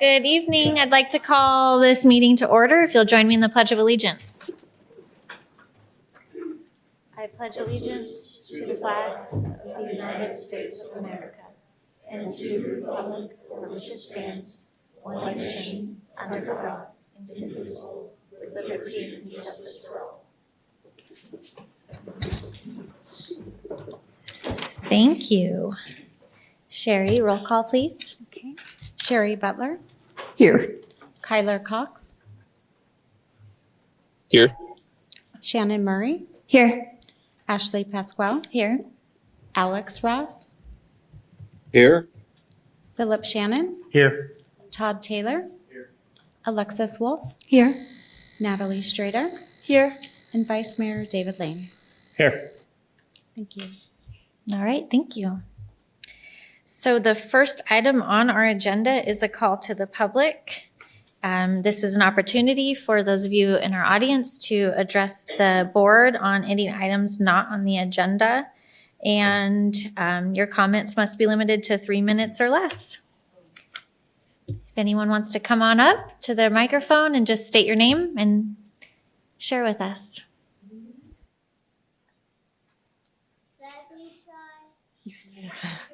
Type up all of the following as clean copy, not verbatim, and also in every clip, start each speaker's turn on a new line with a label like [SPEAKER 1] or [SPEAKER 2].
[SPEAKER 1] Good evening. I'd like to call this meeting to order. If you'll join me in the Pledge of Allegiance. I pledge allegiance to the flag of the United States of America and to the republic for which it stands, one nation, under God, indivisible, with liberty and justice for all. Thank you. Sherry, roll call, please.
[SPEAKER 2] Okay. Sherry Butler.
[SPEAKER 3] Here.
[SPEAKER 2] Kyler Cox.
[SPEAKER 4] Here.
[SPEAKER 2] Shannon Murray.
[SPEAKER 3] Here.
[SPEAKER 2] Ashley Pasquale.
[SPEAKER 1] Here.
[SPEAKER 2] Alex Ross.
[SPEAKER 4] Here.
[SPEAKER 2] Philip Shannon.
[SPEAKER 5] Here.
[SPEAKER 2] Todd Taylor.
[SPEAKER 5] Here.
[SPEAKER 2] Alexis Wolf.
[SPEAKER 3] Here.
[SPEAKER 2] Natalie Strader.
[SPEAKER 3] Here.
[SPEAKER 2] And Vice Mayor David Lane.
[SPEAKER 5] Here.
[SPEAKER 2] Thank you.
[SPEAKER 1] All right, thank you. So the first item on our agenda is a call to the public. This is an opportunity for those of you in our audience to address the board on any items not on the agenda. And your comments must be limited to 3 minutes or less. If anyone wants to come on up to the microphone and just state your name and share with us.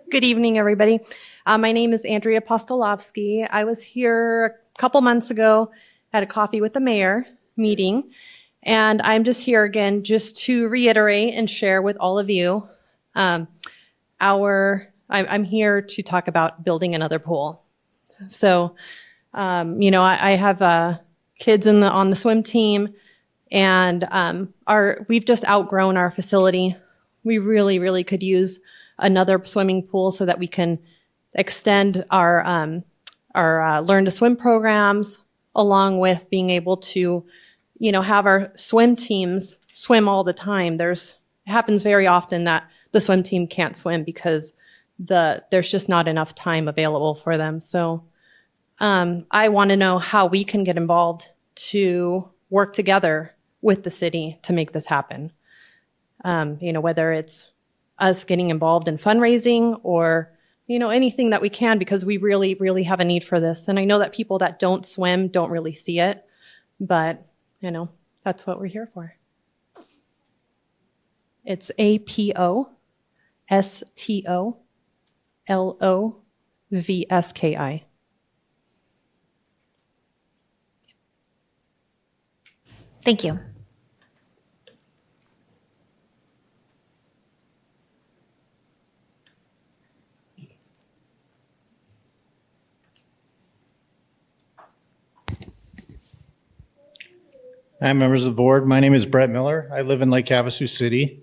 [SPEAKER 6] Good evening, everybody. My name is Andrea Postolovsky. I was here a couple months ago at a coffee with the mayor meeting, and I'm just here again just to reiterate and share with all of you I'm here to talk about building another pool. So, I have kids on the swim team, and we've just outgrown our facility. We really, really could use another swimming pool so that we can extend our learn to swim programs, along with being able to, have our swim teams swim all the time. It happens very often that the swim team can't swim because there's just not enough time available for them. So I want to know how we can get involved to work together with the city to make this happen. Whether it's us getting involved in fundraising or, anything that we can, because we really, really have a need for this. And I know that people that don't swim don't really see it, but, that's what we're here for. It's APOSTOLOVSKI.
[SPEAKER 1] Thank you.
[SPEAKER 5] Hi, members of the board. My name is Brett Miller. I live in Lake Havasu City.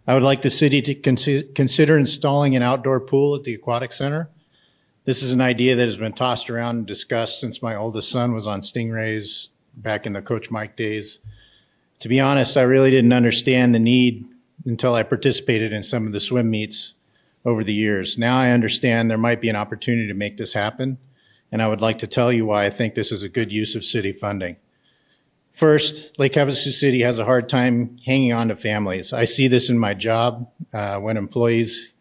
[SPEAKER 5] I would like the city to consider installing an outdoor pool at the Aquatic Center. This is an idea that has been tossed around and discussed since my oldest son was on Stingrays back in the Coach Mike days. To be honest, I really didn't understand the need until I participated in some of the swim meets over the years. Now I understand there might be an opportunity to make this happen, and I would like to tell you why I think this is a good use of city funding. First, Lake Havasu City has a hard time hanging on to families. I see this in my job when employees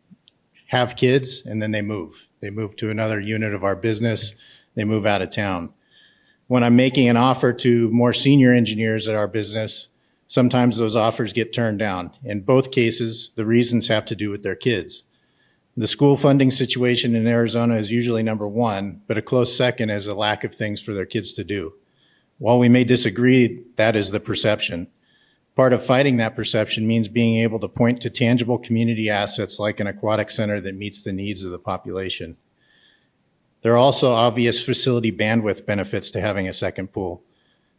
[SPEAKER 5] have kids and then they move. They move to another unit of our business. They move out of town. When I'm making an offer to more senior engineers at our business, sometimes those offers get turned down. In both cases, the reasons have to do with their kids. The school funding situation in Arizona is usually number one, but a close second is a lack of things for their kids to do. While we may disagree, that is the perception. Part of fighting that perception means being able to point to tangible community assets like an aquatic center that meets the needs of the population. There are also obvious facility bandwidth benefits to having a second pool.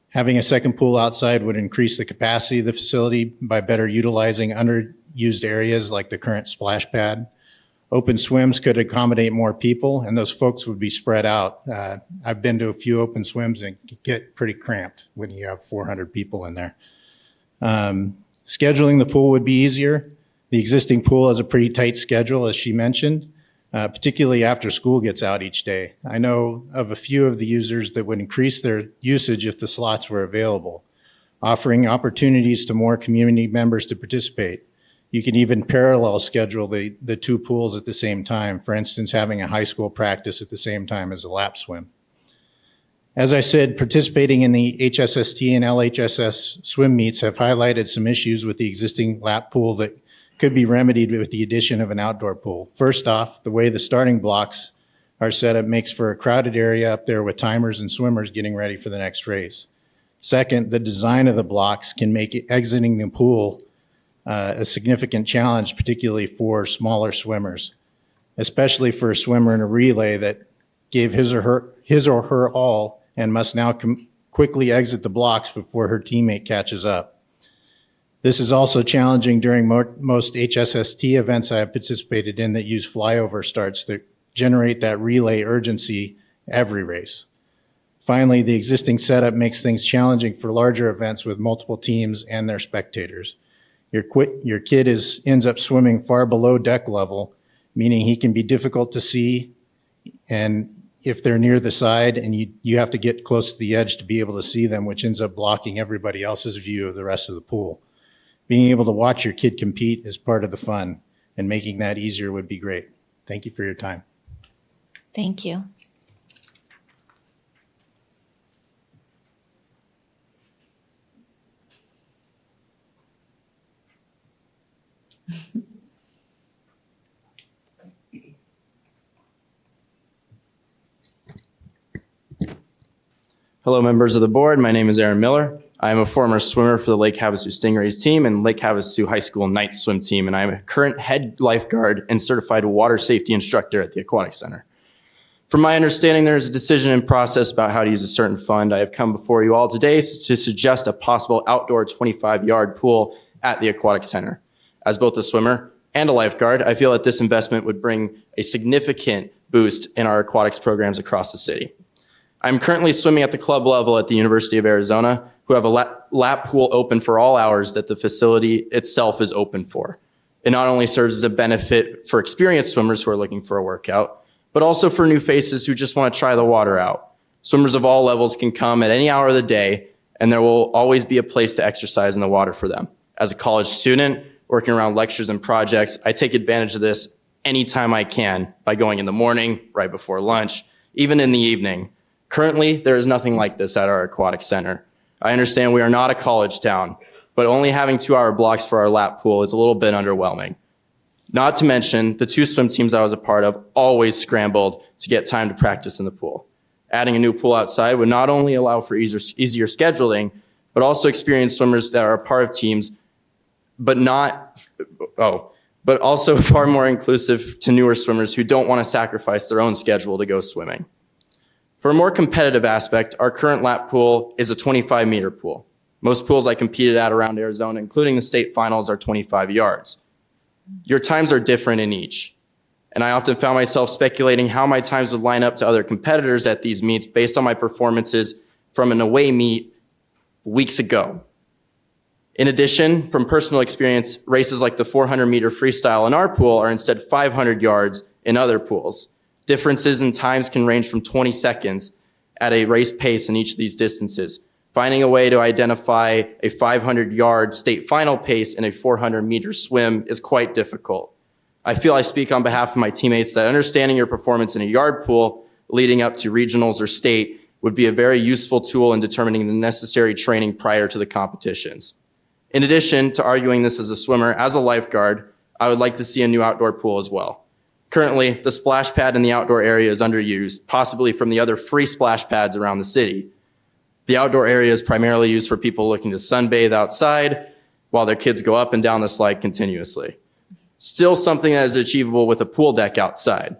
[SPEAKER 5] Having a second pool outside would increase the capacity of the facility by better utilizing underused areas like the current splash pad. Open swims could accommodate more people, and those folks would be spread out. I've been to a few open swims and get pretty cramped when you have 400 people in there. Scheduling the pool would be easier. The existing pool has a pretty tight schedule, as she mentioned, particularly after school gets out each day. I know of a few of the users that would increase their usage if the slots were available, offering opportunities to more community members to participate. You can even parallel schedule the two pools at the same time. For instance, having a high school practice at the same time as a lap swim. As I said, participating in the HSST and LHSS swim meets have highlighted some issues with the existing lap pool that could be remedied with the addition of an outdoor pool. First off, the way the starting blocks are set up makes for a crowded area up there with timers and swimmers getting ready for the next race. Second, the design of the blocks can make exiting the pool a significant challenge, particularly for smaller swimmers, especially for a swimmer in a relay that gave his or her all and must now quickly exit the blocks before her teammate catches up. This is also challenging during most HSST events I have participated in that use flyover starts that generate that relay urgency every race. Finally, the existing setup makes things challenging for larger events with multiple teams and their spectators. Your kid ends up swimming far below deck level, meaning he can be difficult to see, and if they're near the side and you have to get close to the edge to be able to see them, which ends up blocking everybody else's view of the rest of the pool. Being able to watch your kid compete is part of the fun, and making that easier would be great. Thank you for your time.
[SPEAKER 1] Thank you.
[SPEAKER 3] Hello, members of the board. My name is Aaron Miller. I am a former swimmer for the Lake Havasu Stingrays team and Lake Havasu High School Night Swim team, and I am a current head lifeguard and certified water safety instructor at the Aquatic Center. From my understanding, there is a decision in process about how to use a certain fund. I have come before you all today to suggest a possible outdoor 25-yard pool at the Aquatic Center. As both a swimmer and a lifeguard, I feel that this investment would bring a significant boost in our aquatics programs across the city. I'm currently swimming at the club level at the University of Arizona, who have a lap pool open for all hours that the facility itself is open for. It not only serves as a benefit for experienced swimmers who are looking for a workout, but also for new faces who just want to try the water out. Swimmers of all levels can come at any hour of the day, and there will always be a place to exercise in the water for them. As a college student, working around lectures and projects, I take advantage of this anytime I can by going in the morning, right before lunch, even in the evening. Currently, there is nothing like this at our aquatic center. I understand we are not a college town, but only having 2-hour blocks for our lap pool is a little bit underwhelming. Not to mention, the 2 swim teams I was a part of always scrambled to get time to practice in the pool. Adding a new pool outside would not only allow for easier scheduling, but also experienced swimmers that are a part of teams, but also far more inclusive to newer swimmers who don't want to sacrifice their own schedule to go swimming. For a more competitive aspect, our current lap pool is a 25-meter pool. Most pools I competed at around Arizona, including the state finals, are 25 yards. Your times are different in each, and I often found myself speculating how my times would line up to other competitors at these meets based on my performances from an away meet weeks ago. In addition, from personal experience, races like the 400-meter freestyle in our pool are instead 500 yards in other pools. Differences in times can range from 20 seconds at a race pace in each of these distances. Finding a way to identify a 500-yard state final pace in a 400-meter swim is quite difficult. I feel I speak on behalf of my teammates that understanding your performance in a yard pool leading up to regionals or state would be a very useful tool in determining the necessary training prior to the competitions. In addition to arguing this as a swimmer, as a lifeguard, I would like to see a new outdoor pool as well. Currently, the splash pad in the outdoor area is underused, possibly from the other free splash pads around the city. The outdoor area is primarily used for people looking to sunbathe outside while their kids go up and down the slide continuously. Still something that is achievable with a pool deck outside.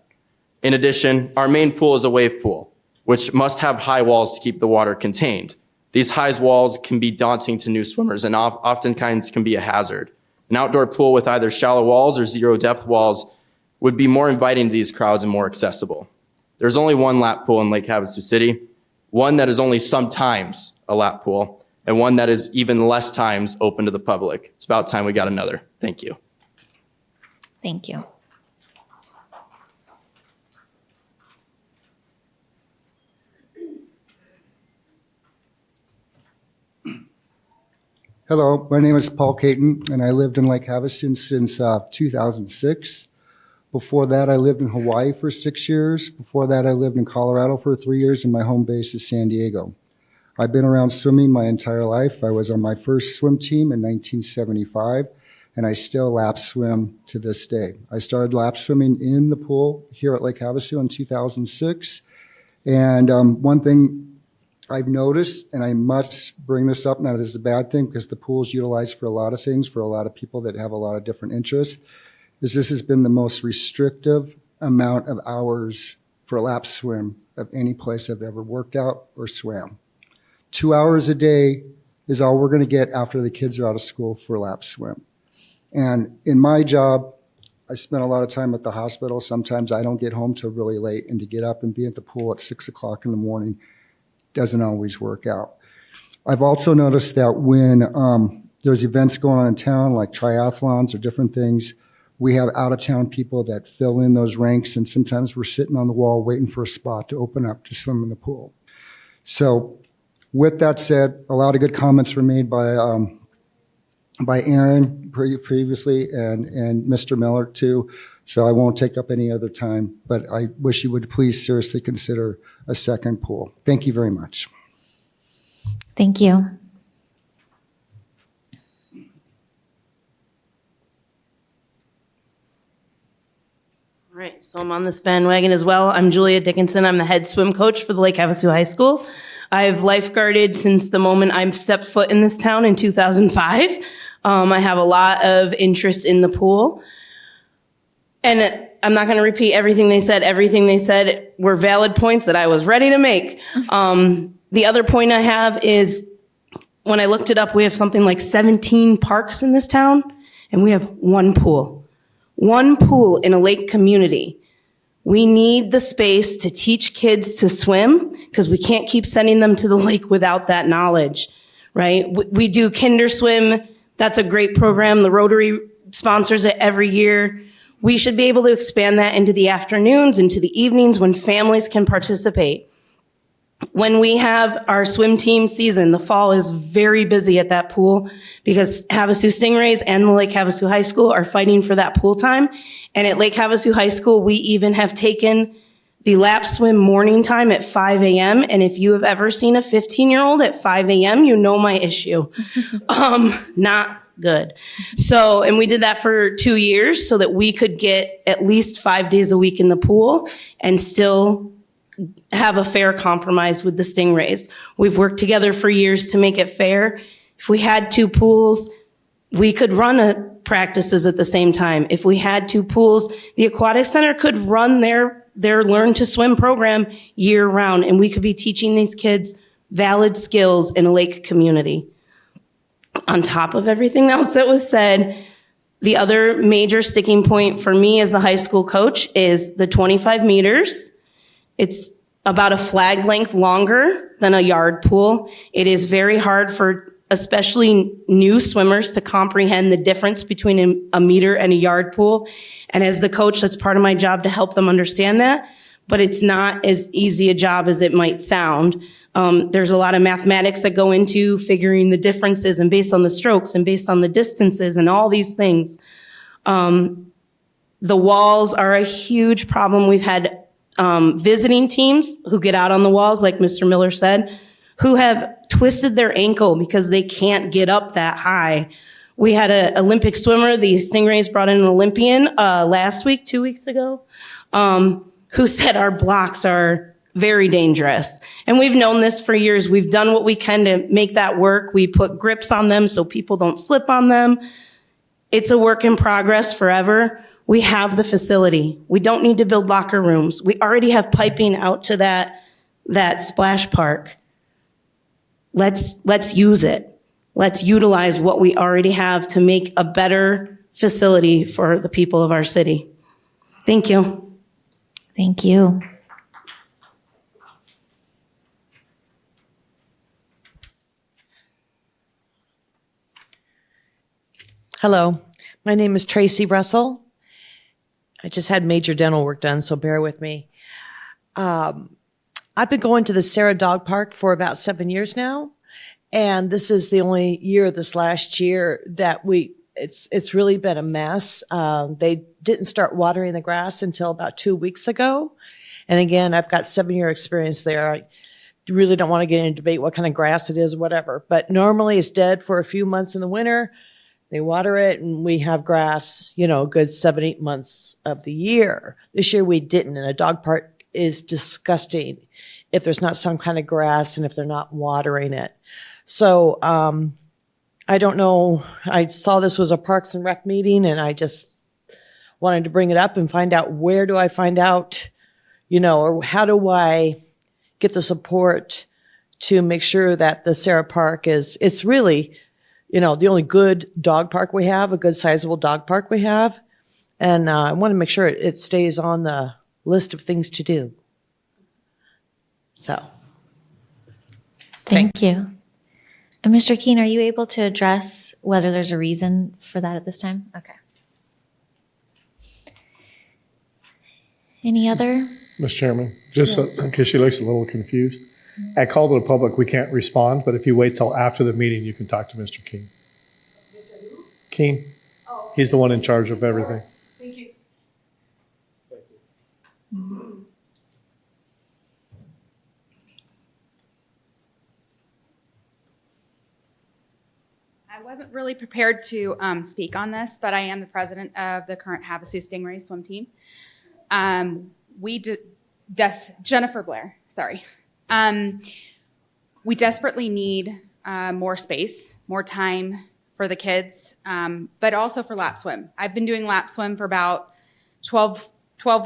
[SPEAKER 3] In addition, our main pool is a wave pool, which must have high walls to keep the water contained. These high walls can be daunting to new swimmers and oftentimes can be a hazard. An outdoor pool with either shallow walls or zero depth walls would be more inviting to these crowds and more accessible. There's only one lap pool in Lake Havasu City, one that is only sometimes a lap pool, and one that is even less times open to the public. It's about time we got another. Thank you.
[SPEAKER 1] Thank you.
[SPEAKER 7] Hello, my name is Paul Caton, and I lived in Lake Havasu since 2006. Before that, I lived in Hawaii for 6 years. Before that, I lived in Colorado for 3 years, and my home base is San Diego. I've been around swimming my entire life. I was on my first swim team in 1975, and I still lap swim to this day. I started lap swimming in the pool here at Lake Havasu in 2006. And one thing I've noticed, and I must bring this up, not as a bad thing, because the pool is utilized for a lot of things, for a lot of people that have a lot of different interests, is this has been the most restrictive amount of hours for a lap swim of any place I've ever worked out or swam. 2 hours a day is all we're going to get after the kids are out of school for a lap swim. And in my job, I spend a lot of time at the hospital. Sometimes I don't get home till really late, and to get up and be at the pool at 6 o'clock in the morning doesn't always work out. I've also noticed that when there's events going on in town, like triathlons or different things, we have out-of-town people that fill in those ranks, and sometimes we're sitting on the wall waiting for a spot to open up to swim in the pool. So with that said, a lot of good comments were made by Aaron previously and Mr. Miller too, so I won't take up any other time, but I wish you would please seriously consider a second pool. Thank you very much.
[SPEAKER 1] Thank you.
[SPEAKER 8] All right, so I'm on this bandwagon as well. I'm Julia Dickinson. I'm the head swim coach for the Lake Havasu High School. I've lifeguarded since the moment I stepped foot in this town in 2005. I have a lot of interest in the pool. And I'm not going to repeat everything they said. Everything they said were valid points that I was ready to make. The other point I have is when I looked it up, we have something like 17 parks in this town, and we have one pool. One pool in a lake community. We need the space to teach kids to swim because we can't keep sending them to the lake without that knowledge, right? We do Kinder Swim. That's a great program. The Rotary sponsors it every year. We should be able to expand that into the afternoons, into the evenings when families can participate. When we have our swim team season, the fall is very busy at that pool because Havasu Stingrays and the Lake Havasu High School are fighting for that pool time. And at Lake Havasu High School, we even have taken the lap swim morning time at 5 a.m. And if you have ever seen a 15-year-old at 5 a.m., you know my issue. Not good. So, and we did that for 2 years so that we could get at least 5 days a week in the pool and still have a fair compromise with the Stingrays. We've worked together for years to make it fair. If we had 2 pools, we could run practices at the same time. If we had 2 pools, the Aquatic Center could run their Learn to Swim program year round, and we could be teaching these kids valid skills in a lake community. On top of everything else that was said, the other major sticking point for me as the high school coach is the 25 meters. It's about a flag length longer than a yard pool. It is very hard for especially new swimmers to comprehend the difference between a meter and a yard pool. And as the coach, that's part of my job to help them understand that. But it's not as easy a job as it might sound. There's a lot of mathematics that go into figuring the differences and based on the strokes and based on the distances and all these things. The walls are a huge problem. We've had visiting teams who get out on the walls, like Mr. Miller said, who have twisted their ankle because they can't get up that high. We had an Olympic swimmer, the Stingrays brought in an Olympian last week, 2 weeks ago, who said our blocks are very dangerous. And we've known this for years. We've done what we can to make that work. We put grips on them so people don't slip on them. It's a work in progress forever. We have the facility. We don't need to build locker rooms. We already have piping out to that splash park. Let's use it. Let's utilize what we already have to make a better facility for the people of our city. Thank you.
[SPEAKER 1] Thank you.
[SPEAKER 9] Hello, my name is Tracy Russell. I just had major dental work done, so bear with me. I've been going to the Sarah Dog Park for about 7 years now, and this is the only year this last year that it's really been a mess. They didn't start watering the grass until about 2 weeks ago. And again, I've got 7-year experience there. I really don't want to get into debate what kind of grass it is, whatever. But normally it's dead for a few months in the winter. They water it and we have grass, a good 7-8 months of the year. This year we didn't. And a dog park is disgusting if there's not some kind of grass and if they're not watering it. So, I don't know. I saw this was a Parks and Rec meeting and I just wanted to bring it up and find out where do I find out, or how do I get the support to make sure that the Sarah Park it's really, the only good dog park we have, a good sizable dog park we have. And I want to make sure it stays on the list of things to do. So.
[SPEAKER 1] Thank
[SPEAKER 9] Thanks.
[SPEAKER 1] you. And Mr. Keene, are you able to address whether there's a reason for that at this time? Okay. Any other?
[SPEAKER 10] Mr. Chairman, just in case she looks a little confused, at call to the public, we can't respond, but if you wait till after the meeting, you can talk to Mr. Keene. Mr. who? Keene. Oh. He's the one in charge of everything.
[SPEAKER 9] Thank you.
[SPEAKER 11] I wasn't really prepared to speak on this, but I am the president of the current Havasu Stingrays swim team. Jennifer Blair, sorry. We desperately need more space, more time for the kids, but also for lap swim. I've been doing lap swim for about 12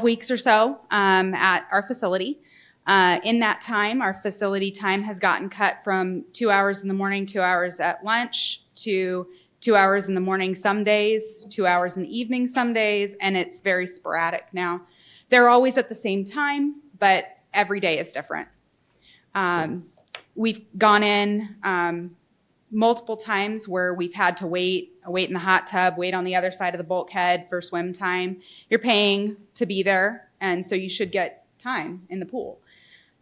[SPEAKER 11] weeks or so at our facility. In that time, our facility time has gotten cut from 2 hours in the morning, 2 hours at lunch, to 2 hours in the morning some days, 2 hours in the evening some days, and it's very sporadic now. They're always at the same time, but every day is different. We've gone in multiple times where we've had to wait in the hot tub, wait on the other side of the bulkhead for swim time. You're paying to be there, and so you should get time in the pool.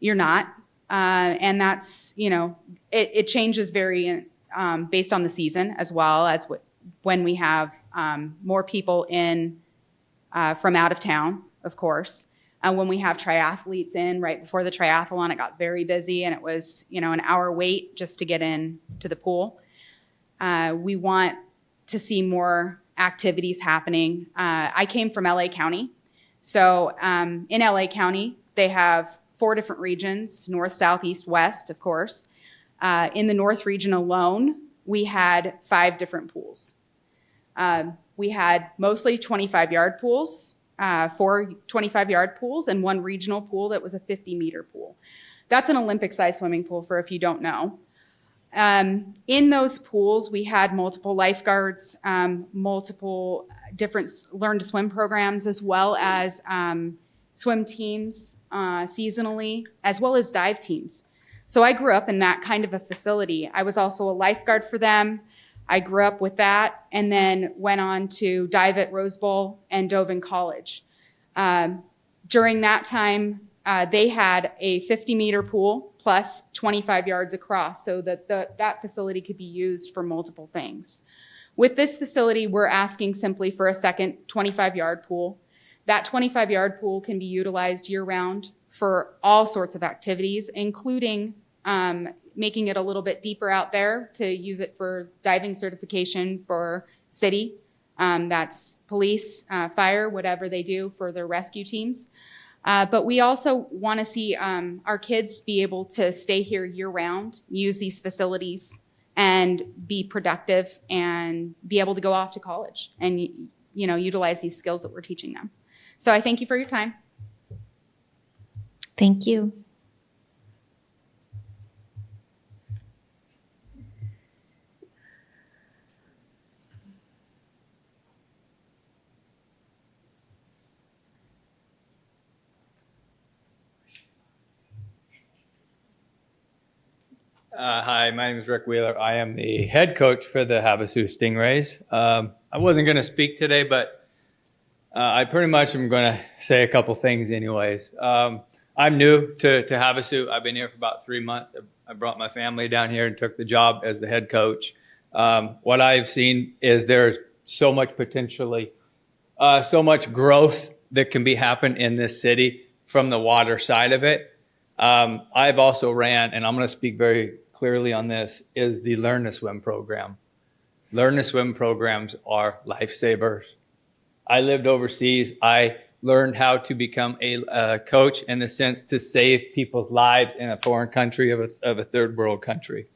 [SPEAKER 11] You're not, and that's, it changes very based on the season as well as when we have more people in from out of town, of course. When we have triathletes in right before the triathlon, it got very busy and it was, an hour wait just to get in to the pool. We want to see more activities happening. I came from LA County. So in LA County, they have 4 different regions, north, south, east, west, of course. In the north region alone, we had 5 different pools. We had mostly 25-yard pools, 4 25-yard pools, and 1 regional pool that was a 50-meter pool. That's an Olympic-sized swimming pool for if you don't know. In those pools, we had multiple lifeguards, multiple different learn-to-swim programs, as well as swim teams seasonally, as well as dive teams. So I grew up in that kind of a facility. I was also a lifeguard for them. I grew up with that and then went on to dive at Rose Bowl and dove in college. During that time, they had a 50-meter pool plus 25 yards across so that that facility could be used for multiple things. With this facility, we're asking simply for a second 25-yard pool. That 25-yard pool can be utilized year-round for all sorts of activities, including making it a little bit deeper out there to use it for diving certification for city. That's police, fire, whatever they do for their rescue teams. But we also want to see our kids be able to stay here year-round, use these facilities, and be productive and be able to go off to college and utilize these skills that we're teaching them. So I thank you for your time.
[SPEAKER 1] Thank you.
[SPEAKER 12] Hi, my name is Rick Wheeler. I am the head coach for the Havasu Stingrays. I wasn't going to speak today, but I pretty much am going to say a couple things anyways. I'm new to Havasu. I've been here for about 3 months. I brought my family down here and took the job as the head coach. What I've seen is there's so much potentially, so much growth that can be happen in this city from the water side of it. I've also ran, and I'm going to speak very clearly on this, is the Learn to Swim program. Learn to Swim programs are lifesavers. I lived overseas. I learned how to become a coach in the sense to save people's lives in a foreign country of a third world country.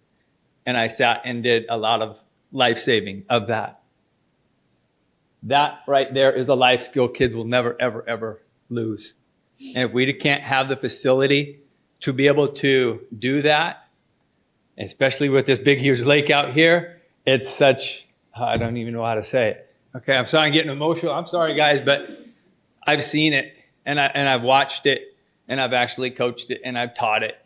[SPEAKER 12] And I sat and did a lot of life saving of that. That right there is a life skill kids will never, ever, ever lose. And if we can't have the facility to be able to do that, especially with this big, huge lake out here, it's such, I don't even know how to say it. Okay, I'm sorry I'm getting emotional. I'm sorry, guys, but I've seen it, and I've watched it, and I've actually coached it, and I've taught it.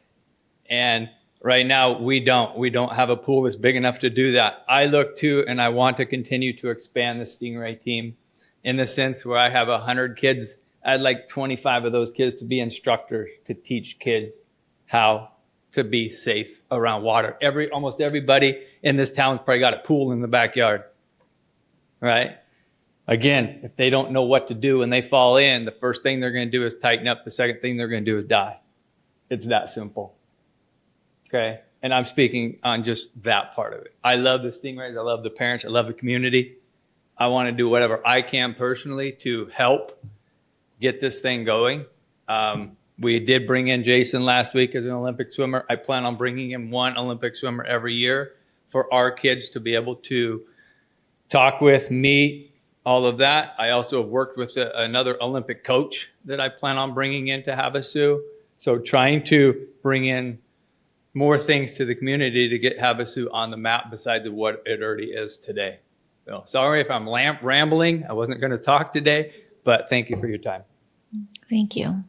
[SPEAKER 12] And right now, we don't have a pool that's big enough to do that. I look to, and I want to continue to expand the Stingray team in the sense where I have 100 kids. I'd like 25 of those kids to be instructors to teach kids how to be safe around water. Almost everybody in this town's probably got a pool in the backyard, right? Again, if they don't know what to do and they fall in, the first thing they're going to do is tighten up. The second thing they're going to do is die. It's that simple. Okay? And I'm speaking on just that part of it. I love the Stingrays. I love the parents. I love the community. I want to do whatever I can personally to help get this thing going. We did bring in Jason last week as an Olympic swimmer. I plan on bringing in one Olympic swimmer every year for our kids to be able to talk with, meet, all of that. I also have worked with another Olympic coach that I plan on bringing in to Havasu. So trying to bring in more things to the community to get Havasu on the map besides what it already is today. So sorry if I'm rambling. I wasn't going to talk today, but thank you for your time.
[SPEAKER 1] Thank you.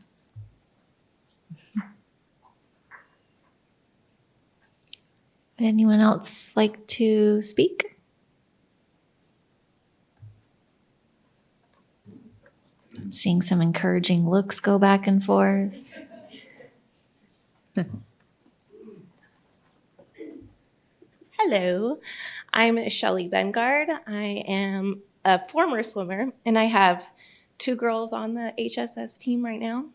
[SPEAKER 1] Would anyone else like to speak? I'm seeing some encouraging looks go back and forth.
[SPEAKER 13] Hello, I'm Shelly Bengard. I am a former swimmer, and I have 2 girls on the HSS team right now.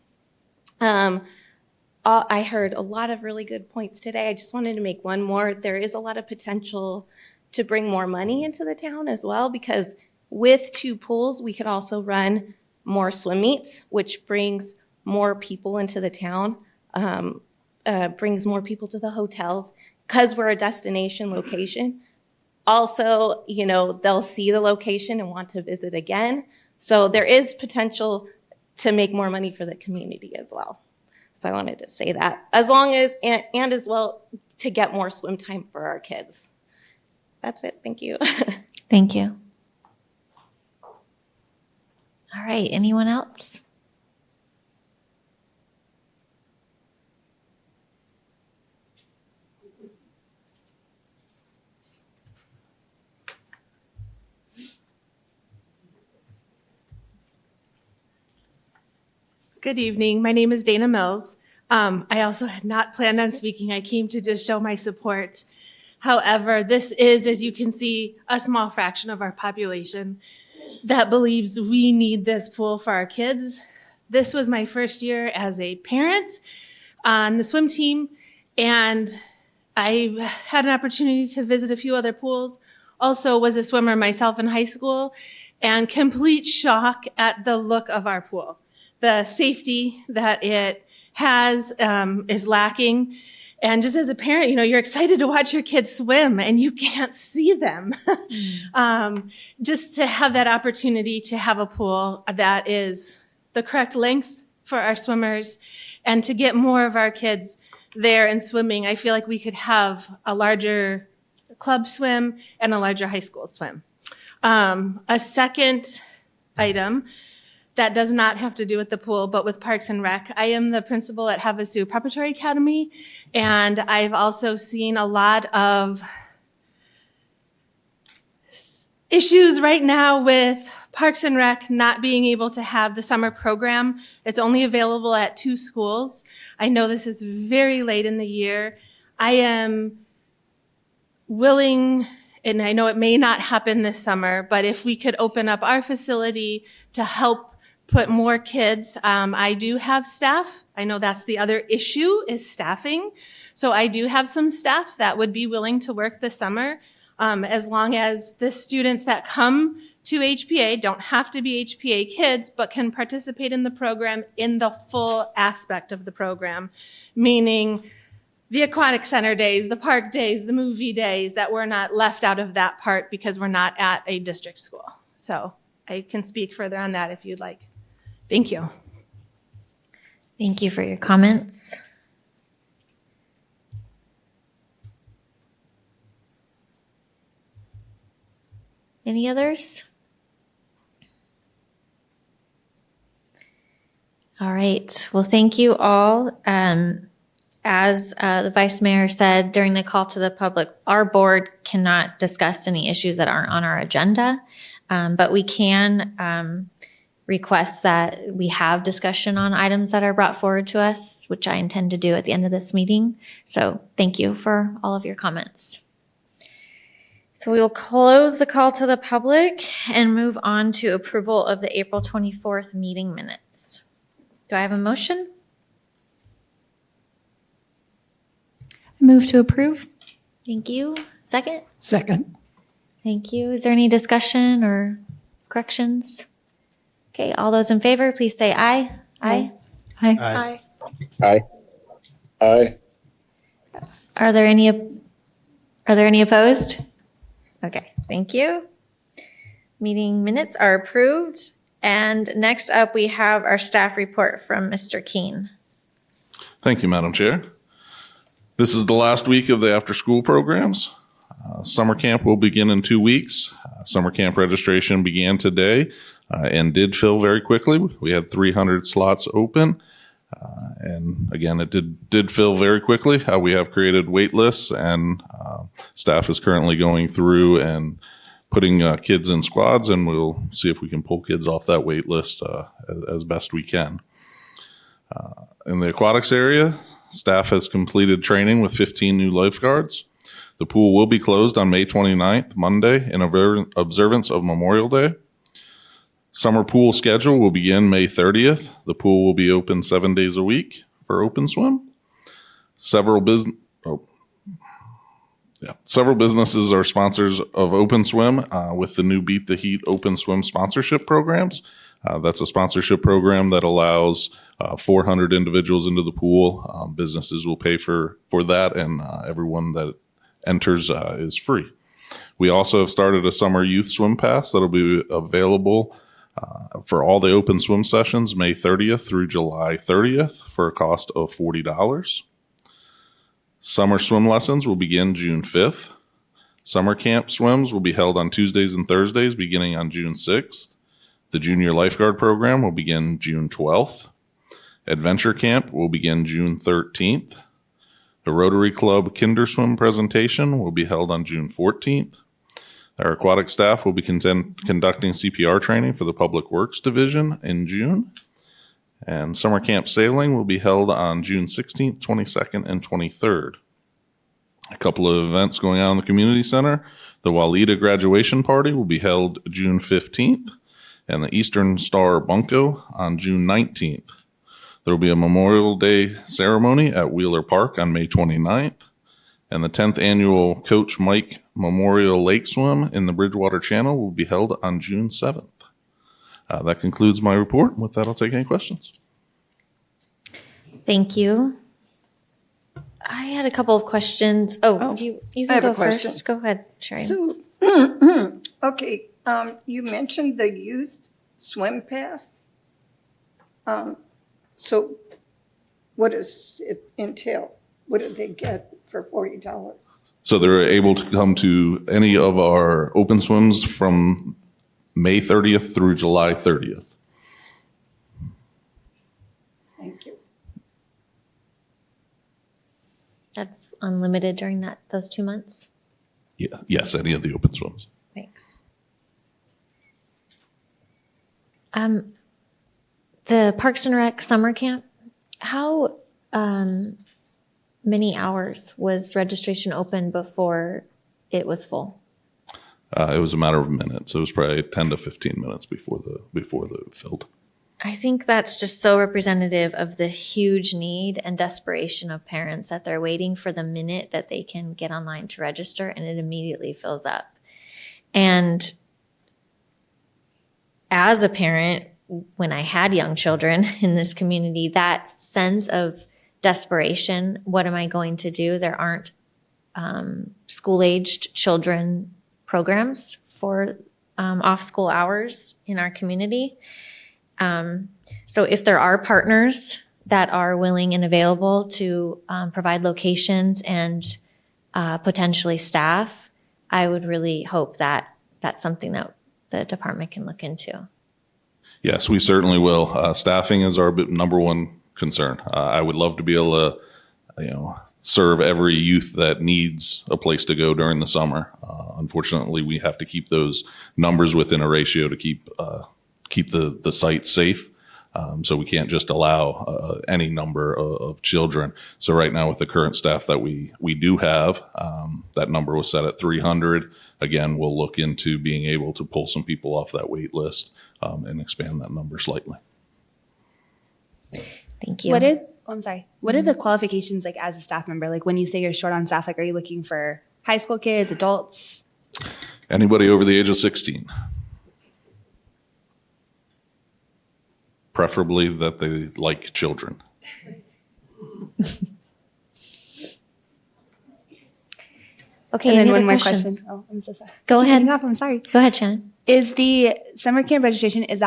[SPEAKER 13] I heard a lot of really good points today. I just wanted to make one more. There is a lot of potential to bring more money into the town as well, because with 2 pools, we could also run more swim meets, which brings more people into the town, brings more people to the hotels, because we're a destination location. Also, you know, they'll see the location and want to visit again. So there is potential to make more money for the community as well. So I wanted to say that, as long as, and as well, to get more swim time for our kids. That's it. Thank you.
[SPEAKER 1] Thank you. All right, anyone else?
[SPEAKER 14] Good evening. My name is Dana Mills. I also had not planned on speaking. I came to just show my support. However, this is, as you can see, a small fraction of our population that believes we need this pool for our kids. This was my first year as a parent on the swim team, and I had an opportunity to visit a few other pools. Also was a swimmer myself in high school, and complete shock at the look of our pool. The safety that it has is lacking. And just as a parent, you know, you're excited to watch your kids swim and you can't see them. Just to have that opportunity to have a pool that is the correct length for our swimmers and to get more of our kids there and swimming, I feel like we could have a larger club swim and a larger high school swim. A second item that does not have to do with the pool, but with Parks and Rec. I am the principal at Havasu Preparatory Academy, and I've also seen a lot of issues right now with Parks and Rec not being able to have the summer program. It's only available at 2 schools. I know this is very late in the year. I am willing and I know it may not happen this summer, but if we could open up our facility to help put more kids, I do have staff. I know that's the other issue is staffing. So I do have some staff that would be willing to work this summer, as long as the students that come to HPA don't have to be HPA kids, but can participate in the program in the full aspect of the program, meaning the aquatic center days, the park days, the movie days, that we're not left out of that part because we're not at a district school. So I can speak further on that if you'd like. Thank you.
[SPEAKER 1] Thank you for your comments. Any others? All right. Well, thank you all. As the Vice Mayor said during the call to the public, our board cannot discuss any issues that aren't on our agenda, but we can request that we have discussion on items that are brought forward to us, which I intend to do at the end of this meeting. So thank you for all of your comments. So we will close the call to the public and move on to approval of the April 24th meeting minutes. Do I have a motion?
[SPEAKER 2] Move to approve.
[SPEAKER 1] Thank you. Second?
[SPEAKER 9] Second.
[SPEAKER 1] Thank you. Is there any discussion or corrections? Okay, all those in favor, please say aye. Aye.
[SPEAKER 2] Aye.
[SPEAKER 4] Aye. Aye.
[SPEAKER 1] Are there any opposed? Okay, thank you. Meeting minutes are approved. And next up, we have our staff report from Mr. Keene.
[SPEAKER 15] Thank you, Madam Chair. This is the last week of the after-school programs. Summer camp will begin in 2 weeks. Summer camp registration began today and did fill very quickly. We had 300 slots open. And again, it did fill very quickly. We have created wait lists, and staff is currently going through and putting kids in squads, and we'll see if we can pull kids off that wait list as best we can. In the aquatics area, staff has completed training with 15 new lifeguards. The pool will be closed on May 29th, Monday, in observance of Memorial Day. Summer pool schedule will begin May 30th. The pool will be open 7 days a week for open swim. Several businesses are sponsors of Open Swim with the new Beat the Heat Open Swim sponsorship programs. That's a sponsorship program that allows 400 individuals into the pool. Businesses will pay for that, and everyone that enters is free. We also have started a summer youth swim pass that'll be available for all the open swim sessions May 30th through July 30th for a cost of $40. Summer swim lessons will begin June 5th. Summer camp swims will be held on Tuesdays and Thursdays beginning on June 6th. The junior lifeguard program will begin June 12th. Adventure camp will begin June 13th. The Rotary Club Kinder Swim presentation will be held on June 14th. Our aquatic staff will be conducting CPR training for the Public Works Division in June. And summer camp sailing will be held on June 16th, 22nd, and 23rd. A couple of events going on in the community center. The Walida graduation party will be held June 15th, and the Eastern Star Bunko on June 19th. There will be a Memorial Day ceremony at Wheeler Park on May 29th, and the 10th annual Coach Mike Memorial Lake Swim in the Bridgewater Channel will be held on June 7th. That concludes my report. With that, I'll take any questions.
[SPEAKER 1] Thank you. I had a couple of questions. You
[SPEAKER 16] I
[SPEAKER 1] can
[SPEAKER 16] have
[SPEAKER 1] go
[SPEAKER 16] a question.
[SPEAKER 1] first. Go ahead, Sherry.
[SPEAKER 16] So, okay, you mentioned the youth swim pass. So what does it entail? What do they get for $40?
[SPEAKER 15] So they're able to come to any of our open swims from May 30th through July 30th.
[SPEAKER 16] Thank you.
[SPEAKER 1] That's unlimited during those 2 months?
[SPEAKER 15] Yeah, yes, any of the open swims.
[SPEAKER 1] Thanks. The Parks and Rec summer camp, how many hours was registration open before it was full?
[SPEAKER 15] It was a matter of minutes. It was probably 10 to 15 minutes before the filled.
[SPEAKER 1] I think that's just so representative of the huge need and desperation of parents that they're waiting for the minute that they can get online to register and it immediately fills up. And as a parent, when I had young children in this community, that sense of desperation, what am I going to do? There aren't school-aged children programs for off-school hours in our community. So if there are partners that are willing and available to provide locations and potentially staff, I would really hope that that's something that the department can look into.
[SPEAKER 15] Yes, we certainly will. Staffing is our number one concern. I would love to be able to, serve every youth that needs a place to go during the summer. Unfortunately, we have to keep those numbers within a ratio to keep the site safe. So we can't just allow any number of children. So right now with the current staff that we do have, that number was set at 300. Again, we'll look into being able to pull some people off that wait list and expand that number slightly.
[SPEAKER 1] Thank you.
[SPEAKER 17] What are the qualifications like as a staff member? Like when you say you're short on staff, like are you looking for high school kids, adults?
[SPEAKER 15] Anybody over the age of 16. Preferably that they like children.
[SPEAKER 1] Okay,
[SPEAKER 17] And then
[SPEAKER 1] any
[SPEAKER 17] one
[SPEAKER 1] other
[SPEAKER 17] more
[SPEAKER 1] questions?
[SPEAKER 17] question. Oh, I'm so sorry.
[SPEAKER 1] Go
[SPEAKER 17] Keep
[SPEAKER 1] ahead.
[SPEAKER 17] cutting off, I'm sorry.
[SPEAKER 1] Go ahead, Shannon.
[SPEAKER 17] Is the summer camp registration, does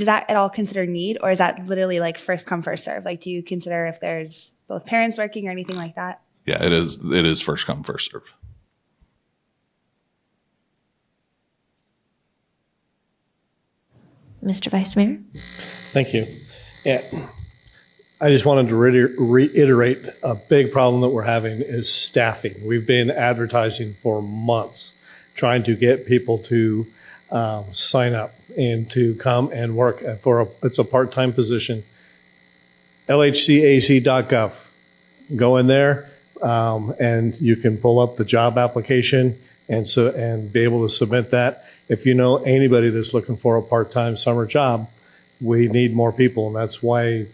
[SPEAKER 17] that at all consider need, or is that literally like first come, first serve? Like, do you consider if there's both parents working or anything like that?
[SPEAKER 15] Yeah, it is first come, first serve.
[SPEAKER 1] Mr. Vice Mayor?
[SPEAKER 10] Thank you. Yeah, I just wanted to reiterate a big problem that we're having is staffing. We've been advertising for months, trying to get people to sign up and to come and work it's a part-time position. LHCAC.gov. Go in there and you can pull up the job application and be able to submit that. If you know anybody that's looking for a part-time summer job, we need more people, and that's why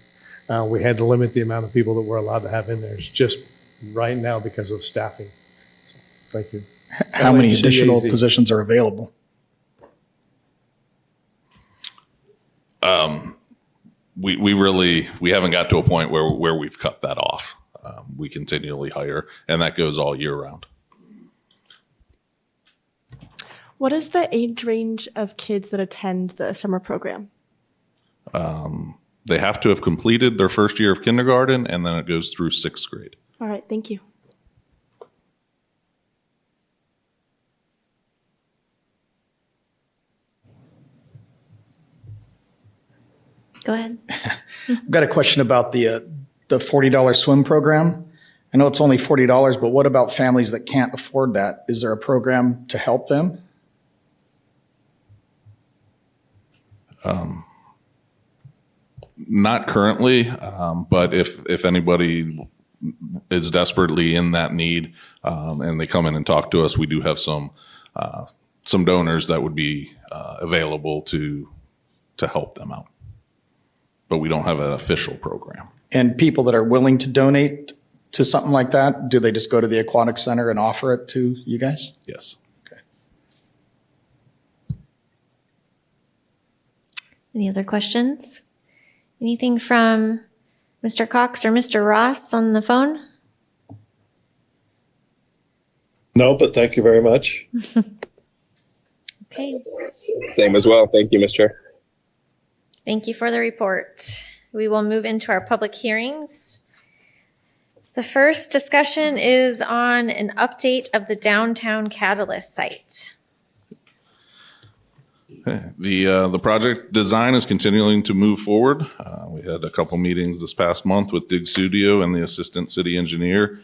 [SPEAKER 10] we had to limit the amount of people that we're allowed to have in there. It's just right now because of staffing. So, thank you.
[SPEAKER 18] How many
[SPEAKER 10] LHCAZ.
[SPEAKER 18] additional positions are available?
[SPEAKER 15] We haven't got to a point where we've cut that off. We continually hire, and that goes all year round.
[SPEAKER 19] What is the age range of kids that attend the summer program?
[SPEAKER 15] They have to have completed their first year of kindergarten, and then it goes through 6th grade.
[SPEAKER 19] All right, thank you.
[SPEAKER 1] Go ahead.
[SPEAKER 18] I've got a question about the $40 swim program. I know it's only $40, but what about families that can't afford that? Is there a program to help them?
[SPEAKER 15] Not currently, but if anybody is desperately in that need and they come in and talk to us, we do have some donors that would be available to help them out. But we don't have an official program.
[SPEAKER 18] And people that are willing to donate to something like that, do they just go to the aquatic center and offer it to you guys?
[SPEAKER 15] Yes.
[SPEAKER 1] Any other questions? Anything from Mr. Cox or Mr. Ross on the phone?
[SPEAKER 4] No, but thank you very much.
[SPEAKER 1] Okay.
[SPEAKER 4] Same as well. Thank you, Ms. Chair.
[SPEAKER 1] Thank you for the report. We will move into our public hearings. The first discussion is on an update of the downtown Catalyst site.
[SPEAKER 15] Okay. The project design is continuing to move forward. We had a couple meetings this past month with Dig Studio and the assistant city engineer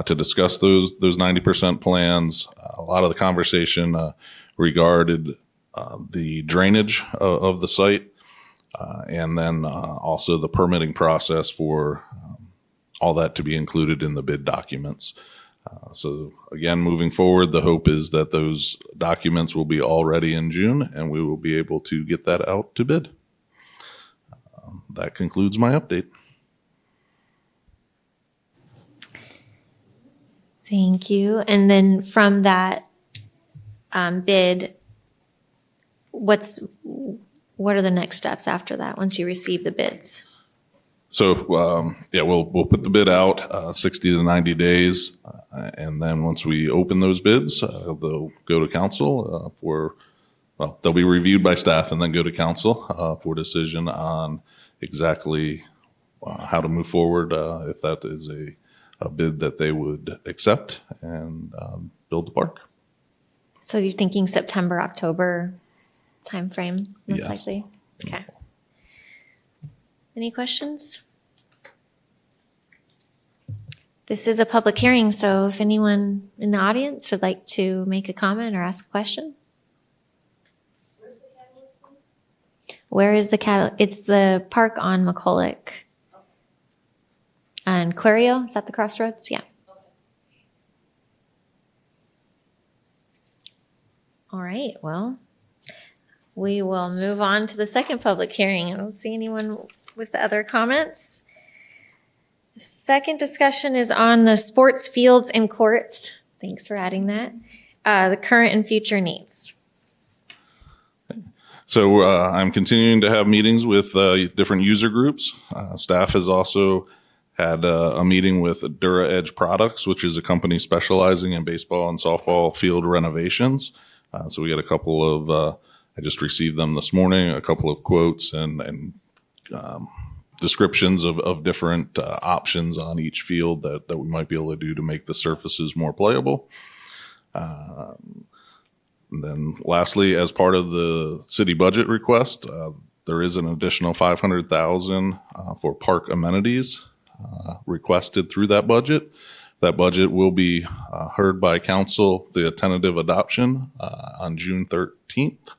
[SPEAKER 15] to discuss those 90% plans. A lot of the conversation regarded the drainage of the site and then also the permitting process for all that to be included in the bid documents. So again, moving forward, the hope is that those documents will be all ready in June and we will be able to get that out to bid. That concludes my update.
[SPEAKER 1] Thank you. And then from that bid, what are the next steps after that, once you receive the bids?
[SPEAKER 15] So we'll put the bid out 60 to 90 days. And then once we open those bids, they'll go to council they'll be reviewed by staff and then go to council for decision on exactly how to move forward, if that is a bid that they would accept and build the park.
[SPEAKER 1] So you're thinking September, October timeframe, most
[SPEAKER 15] Yes.
[SPEAKER 1] likely? Okay. Any questions? This is a public hearing, so if anyone in the audience would like to make a comment or ask a question. Where is the catalyst? It's the park on McCulloch. And Querio, is that the crossroads? Yeah. All right, well, we will move on to the second public hearing. I don't see anyone with the other comments. Second discussion is on the sports fields and courts. Thanks for adding that. The current and future needs.
[SPEAKER 15] So I'm continuing to have meetings with different user groups. Staff has also had a meeting with Dura Edge Products, which is a company specializing in baseball and softball field renovations. So we got a couple of, I just received them this morning, a couple of quotes and descriptions of different options on each field that we might be able to do to make the surfaces more playable. And then lastly, as part of the city budget request, there is an additional $500,000 for park amenities requested through that budget. That budget will be heard by council, the tentative adoption on June 13th.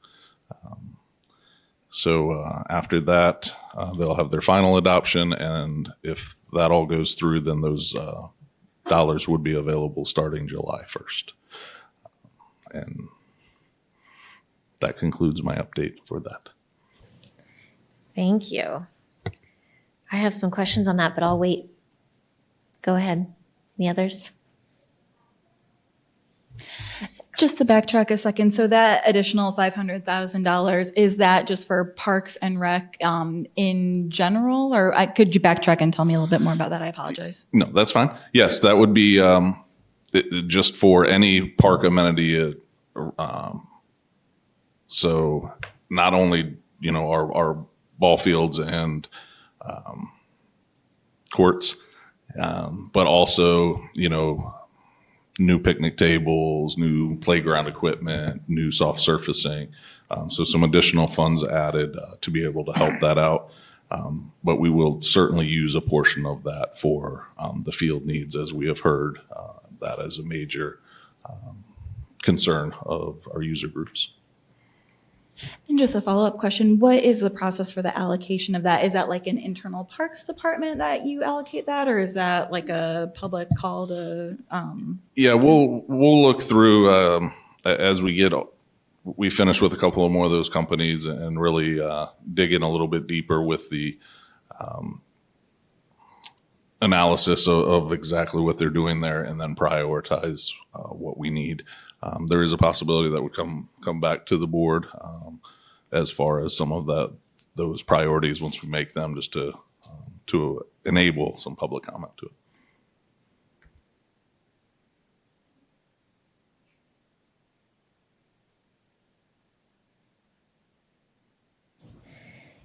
[SPEAKER 15] So after that, they'll have their final adoption, and if that all goes through, then those dollars would be available starting July 1st. And that concludes my update for that.
[SPEAKER 1] Thank you. I have some questions on that, but I'll wait. Go ahead. The others?
[SPEAKER 2] Just to backtrack a second, so that additional $500,000, is that just for Parks and Rec in general? Or could you backtrack and tell me a little bit more about that? I apologize.
[SPEAKER 15] No, that's fine. Yes, that would be just for any park amenity. So not only, our ball fields and courts, but also, new picnic tables, new playground equipment, new soft surfacing. So some additional funds added to be able to help that out. But we will certainly use a portion of that for the field needs, as we have heard that as a major concern of our user groups.
[SPEAKER 2] And just a follow-up question, what is the process for the allocation of that? Is that like an internal parks department that you allocate that, or is that like a public call to?
[SPEAKER 15] Yeah, we'll look through as we finish with a couple of more of those companies and really dig in a little bit deeper with the analysis of exactly what they're doing there, and then prioritize what we need. There is a possibility that would come back to the board as far as some of those priorities once we make them, just to enable some public comment to it.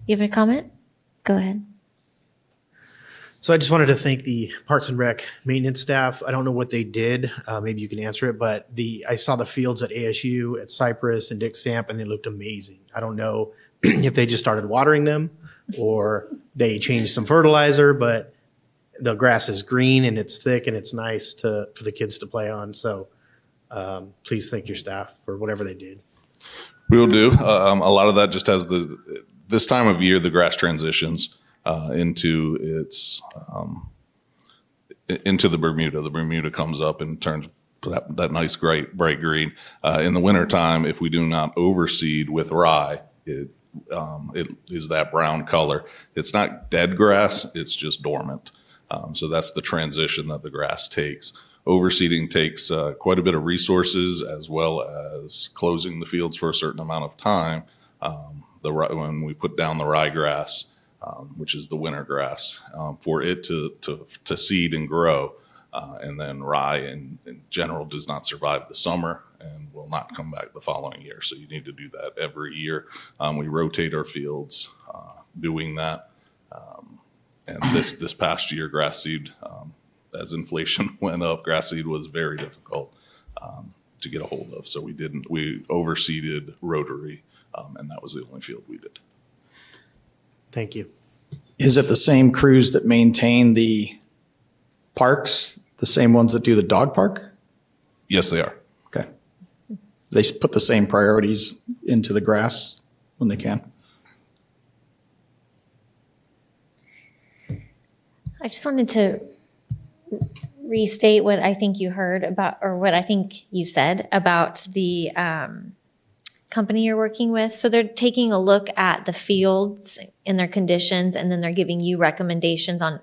[SPEAKER 1] You have a comment? Go ahead.
[SPEAKER 20] So I just wanted to thank the Parks and Rec maintenance staff. I don't know what they did. Maybe you can answer it, but I saw the fields at ASU, at Cypress, and Dick Samp, and they looked amazing. I don't know if they just started watering them or they changed some fertilizer, but the grass is green and it's thick and it's nice for the kids to play on. So please thank your staff for whatever they did.
[SPEAKER 15] We'll do. A lot of that just has this time of year, the grass transitions into into the Bermuda. The Bermuda comes up and turns that nice bright green. In the wintertime, if we do not overseed with rye, it is that brown color. It's not dead grass, it's just dormant. So that's the transition that the grass takes. Overseeding takes quite a bit of resources, as well as closing the fields for a certain amount of time. When we put down the ryegrass, which is the winter grass, for it to seed and grow. And then rye in general does not survive the summer and will not come back the following year. So you need to do that every year. We rotate our fields doing that. And this past year, grass seed, as inflation went up, grass seed was very difficult to get a hold of. So we overseeded rotary, and that was the only field we did.
[SPEAKER 20] Thank you.
[SPEAKER 18] Is it the same crews that maintain the parks, the same ones that do the dog park?
[SPEAKER 15] Yes, they are.
[SPEAKER 18] Okay. They put the same priorities into the grass when they can?
[SPEAKER 1] I just wanted to restate what I think you heard about, or what I think you said about the company you're working with. So they're taking a look at the fields and their conditions, and then they're giving you recommendations on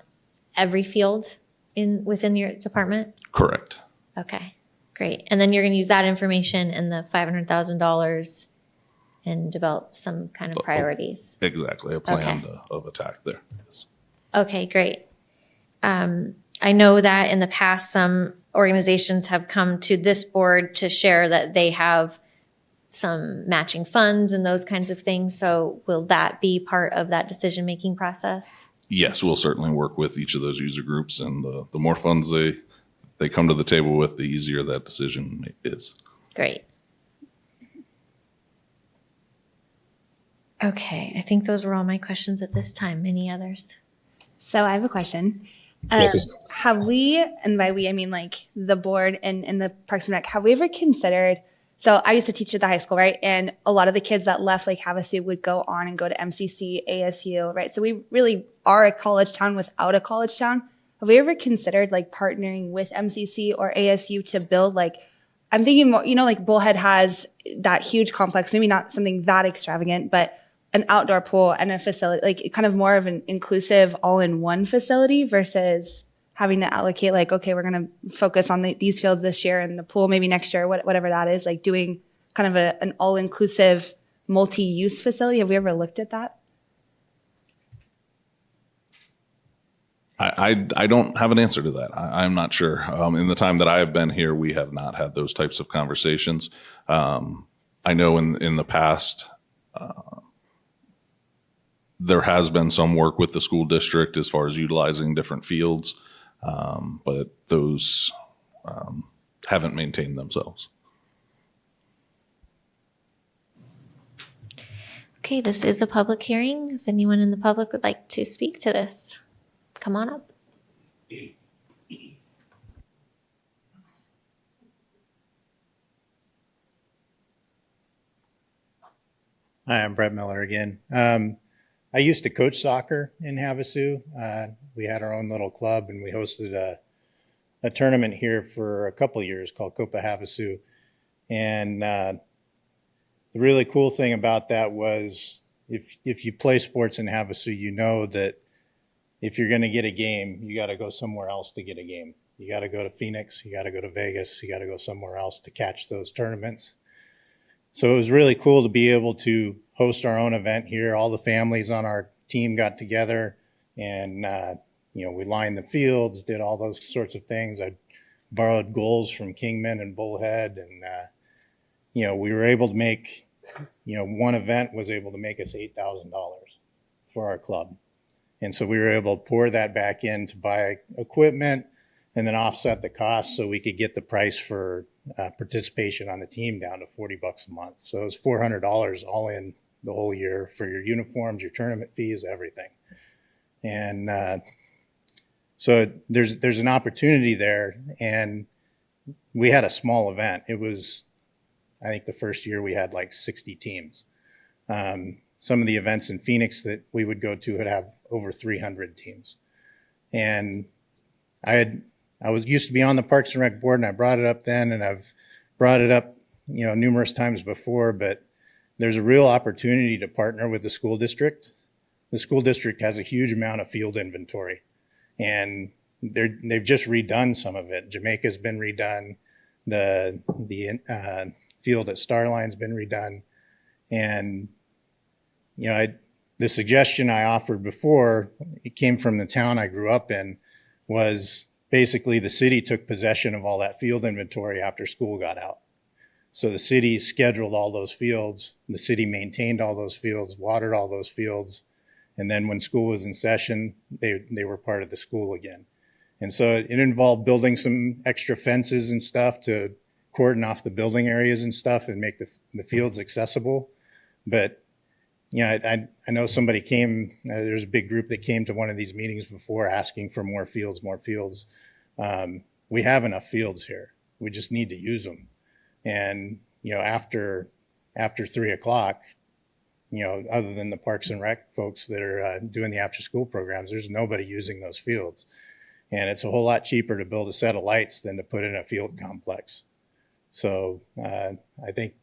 [SPEAKER 1] every field within your department?
[SPEAKER 15] Correct.
[SPEAKER 1] Okay, great. And then you're going to use that information and the $500,000 and develop some kind of priorities.
[SPEAKER 15] Exactly, a plan of attack there. Yes.
[SPEAKER 1] Okay, great. I know that in the past, some organizations have come to this board to share that they have some matching funds and those kinds of things. So will that be part of that decision-making process?
[SPEAKER 15] Yes, we'll certainly work with each of those user groups, and the more funds they come to the table with, the easier that decision is.
[SPEAKER 1] Great. Okay, I think those were all my questions at this time. Any others?
[SPEAKER 17] So I have a question.
[SPEAKER 4] Yes.
[SPEAKER 17] Have we, and by we, I mean like the board and the Parks and Rec, have we ever considered, so I used to teach at the high school, right? And a lot of the kids that left Lake Havasu would go on and go to MCC, ASU, right? So we really are a college town without a college town. Have we ever considered like partnering with MCC or ASU to build like, I'm thinking more, like Bullhead has that huge complex, maybe not something that extravagant, but an outdoor pool and a facility, like kind of more of an inclusive all-in-one facility versus having to allocate like, okay, we're going to focus on these fields this year and the pool maybe next year, whatever that is, like doing kind of an all-inclusive multi-use facility. Have we ever looked at that?
[SPEAKER 15] I don't have an answer to that. I'm not sure. In the time that I have been here, we have not had those types of conversations. I know in the past, there has been some work with the school district as far as utilizing different fields, but those haven't maintained themselves.
[SPEAKER 1] Okay, this is a public hearing. If anyone in the public would like to speak to this, come on up.
[SPEAKER 5] Hi, I'm Brett Miller again. I used to coach soccer in Havasu. We had our own little club, and we hosted a tournament here for a couple of years called Copa Havasu. And the really cool thing about that was if you play sports in Havasu, you know that if you're going to get a game, you got to go somewhere else to get a game. You got to go to Phoenix, you got to go to Vegas, you got to go somewhere else to catch those tournaments. So it was really cool to be able to host our own event here. All the families on our team got together and, we lined the fields, did all those sorts of things. I borrowed goals from Kingman and Bullhead. And, we were able to make, one event was able to make us $8,000 for our club. And so we were able to pour that back in to buy equipment and then offset the cost so we could get the price for participation on the team down to $40 a month. So it was $400 all in the whole year for your uniforms, your tournament fees, everything. And so there's an opportunity there. And we had a small event. It was, I think the first year we had like 60 teams. Some of the events in Phoenix that we would go to would have over 300 teams. And I had I was used to be on the Parks and Rec board, and I brought it up then, and I've brought it up, numerous times before, but there's a real opportunity to partner with the school district. The school district has a huge amount of field inventory, and they've just redone some of it. Jamaica's been redone. The field at Starline's been redone. And, the suggestion I offered before, it came from the town I grew up in, was basically the city took possession of all that field inventory after school got out. So the city scheduled all those fields, the city maintained all those fields, watered all those fields, and then when school was in session, they were part of the school again. And so it involved building some extra fences and stuff to cordon off the building areas and stuff and make the fields accessible. But, I know somebody came, there's a big group that came to one of these meetings before asking for more fields. We have enough fields here. We just need to use them. And, after 3:00, other than the Parks and Rec folks that are doing the after school programs, there's nobody using those fields. And it's a whole lot cheaper to build a set of lights than to put in a field complex. So I think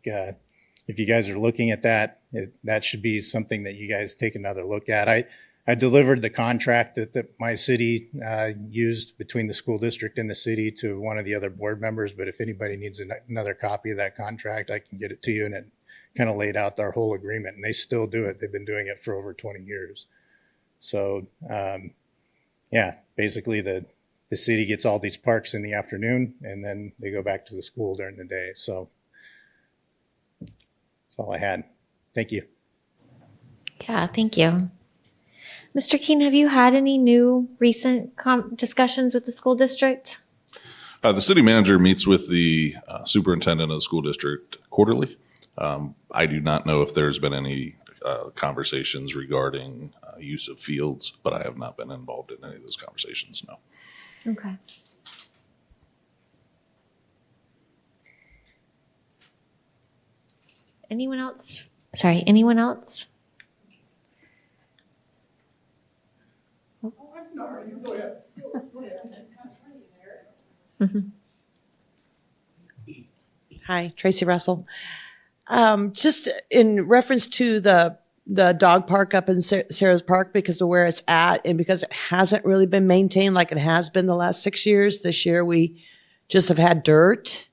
[SPEAKER 5] if you guys are looking at that, that should be something that you guys take another look at. I delivered the contract that my city used between the school district and the city to one of the other board members, but if anybody needs another copy of that contract, I can get it to you, and it kind of laid out their whole agreement, and they still do it. They've been doing it for over 20 years. So, basically the city gets all these parks in the afternoon, and then they go back to the school during the day. So that's all I had. Thank you.
[SPEAKER 1] Yeah, thank you. Mr. Keene, have you had any new recent discussions with the school district?
[SPEAKER 15] The city manager meets with the superintendent of the school district quarterly. I do not know if there's been any conversations regarding use of fields, but I have not been involved in any of those conversations, no.
[SPEAKER 1] Okay. Anyone else? Sorry, anyone else?
[SPEAKER 16] Oh, I'm sorry. You go ahead.
[SPEAKER 1] Mm-hmm.
[SPEAKER 9] Hi, Tracy Russell. Just in reference to the dog park up in Sarah's Park, because of where it's at and because it hasn't really been maintained like it has been the last 6 years. This year we just have had dirt.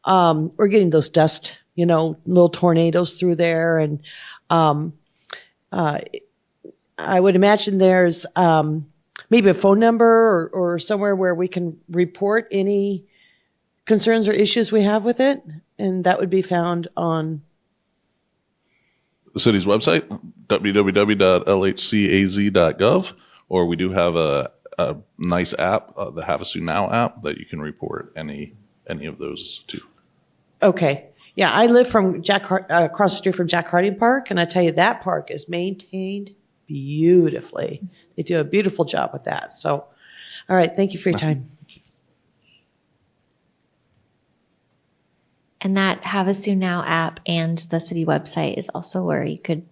[SPEAKER 9] We're getting those dust, little tornadoes through there. And I would imagine there's maybe a phone number or somewhere where we can report any concerns or issues we have with it. And that would be found on
[SPEAKER 15] the city's website, www.lhcaz.gov, or we do have a nice app, the Havasu Now app, that you can report any of those to.
[SPEAKER 9] Okay. Yeah, I live from across the street from Jack Harding Park, and I tell you, that park is maintained beautifully. They do a beautiful job with that. So, all right, thank you for your time.
[SPEAKER 1] And that Havasu Now app and the city website is also where you could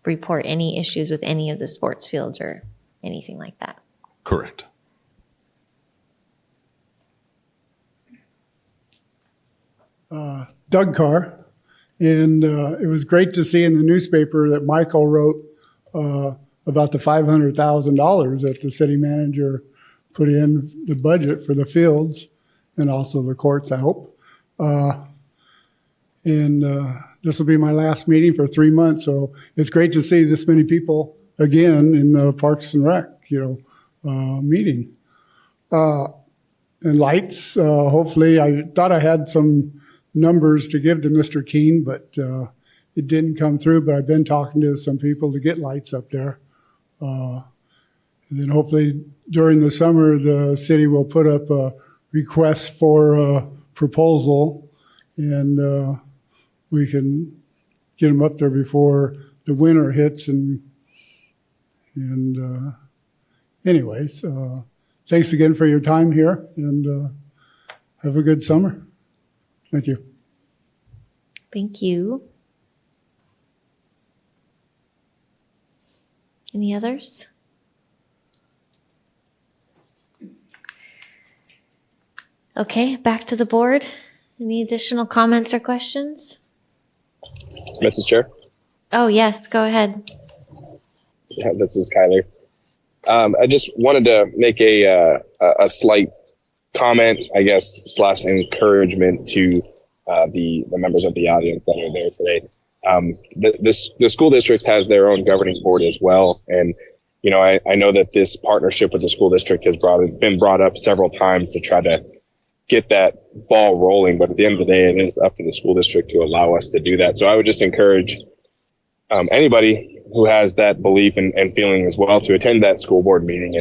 [SPEAKER 1] report any issues with any of the sports fields or anything like that.
[SPEAKER 15] Correct.
[SPEAKER 21] Doug Carr, and it was great to see in the newspaper that Michael wrote about the $500,000 that the city manager put in the budget for the fields and also the courts, I hope. And this will be my last meeting for 3 months, so it's great to see this many people again in the Parks and Rec, meeting. And lights, hopefully, I thought I had some numbers to give to Mr. Keene, but it didn't come through, but I've been talking to some people to get lights up there. And then hopefully during the summer, the city will put up a request for a proposal, and we can get them up there before the winter hits. And anyways, thanks again for your time here, and have a good summer. Thank you.
[SPEAKER 1] Thank you. Any others? Okay, back to the board. Any additional comments or questions?
[SPEAKER 4] Mrs. Chair?
[SPEAKER 1] Oh, yes, go ahead.
[SPEAKER 4] Yeah, this is Kyler. I just wanted to make a slight comment, I guess, / encouragement to the members of the audience that are there today. The school district has their own governing board as well. And, you know, I know that this partnership with the school district has been brought up several times to try to get that ball rolling. But at the end of the day, it is up to the school district to allow us to do that. So I would just encourage anybody who has that belief and feeling as well to attend that school board meeting